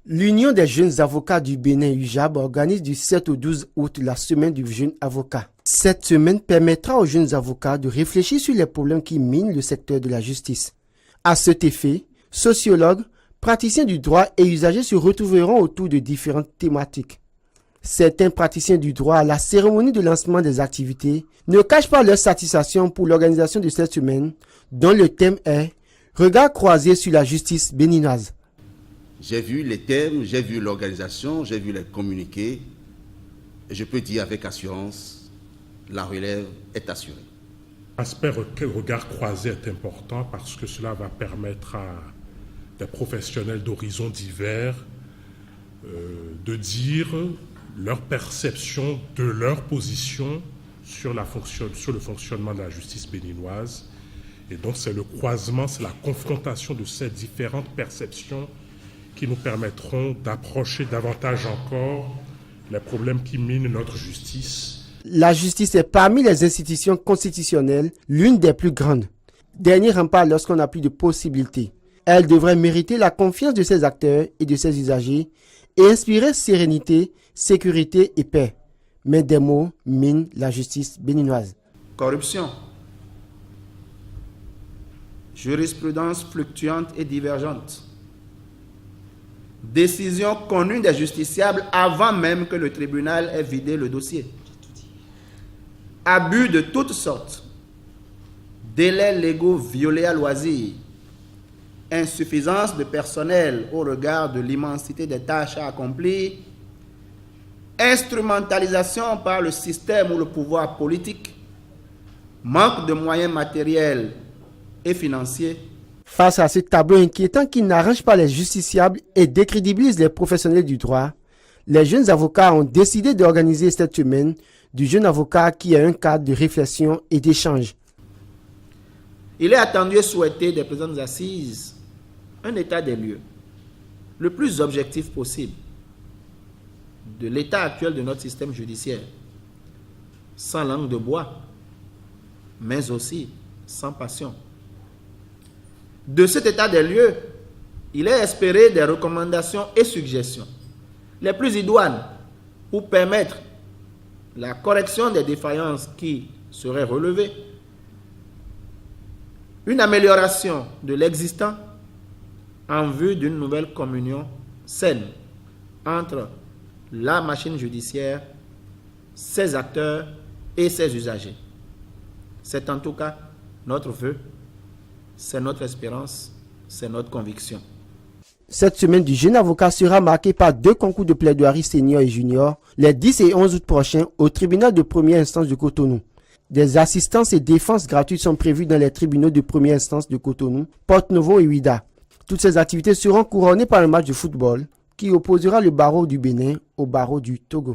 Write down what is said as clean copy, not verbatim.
L'Union des jeunes avocats du Bénin UJAB organise du 7 au 12 août la semaine du jeune avocat. Cette semaine permettra aux jeunes avocats de réfléchir sur les problèmes qui minent le secteur de la justice. À cet effet, sociologues, praticiens du droit et usagers se retrouveront autour de différentes thématiques. Certains praticiens du droit à la cérémonie de lancement des activités ne cachent pas leur satisfaction pour l'organisation de cette semaine, dont le thème est « Regard croisé sur la justice béninoise ». J'ai vu les thèmes, j'ai vu l'organisation, j'ai vu les communiqués. Et je peux dire avec assurance, la relève est assurée. L'aspect regard croisé est important parce que cela va permettre à des professionnels d'horizons divers de dire leur perception de leur position sur le fonctionnement de la justice béninoise. Et donc c'est le croisement, c'est la confrontation de ces différentes perceptions qui nous permettront d'approcher davantage encore les problèmes qui minent notre justice. La justice est parmi les institutions constitutionnelles l'une des plus grandes. Dernier rempart lorsqu'on n'a plus de possibilités. Elle devrait mériter la confiance de ses acteurs et de ses usagers et inspirer sérénité, sécurité et paix. Mais des mots minent la justice béninoise. Corruption, jurisprudence fluctuante et divergente, décision connue des justiciables avant même que le tribunal ait vidé le dossier, abus de toutes sortes, délais légaux violés à loisir, insuffisance de personnel au regard de l'immensité des tâches à accomplir, instrumentalisation par le système ou le pouvoir politique, manque de moyens matériels et financiers. Face à ce tableau inquiétant qui n'arrange pas les justiciables et décrédibilise les professionnels du droit, les jeunes avocats ont décidé d'organiser cette semaine du jeune avocat qui a un cadre de réflexion et d'échange. Il est attendu et souhaité des présentes assises un état des lieux, le plus objectif possible, de l'état actuel de notre système judiciaire, sans langue de bois, mais aussi sans passion. De cet état des lieux, il est espéré des recommandations et suggestions les plus idoines pour permettre la correction des défaillances qui seraient relevées, une amélioration de l'existant en vue d'une nouvelle communion saine entre la machine judiciaire, ses acteurs et ses usagers. C'est en tout cas notre vœu, c'est notre espérance, c'est notre conviction. Cette semaine du jeune avocat sera marquée par 2 concours de plaidoirie senior et junior les 10 et 11 août prochains au tribunal de première instance de Cotonou. Des assistances et défenses gratuites sont prévues dans les tribunaux de première instance de Cotonou, Porte-Novo et Ouida. Toutes ces activités seront couronnées par un match de football qui opposera le barreau du Bénin au barreau du Togo.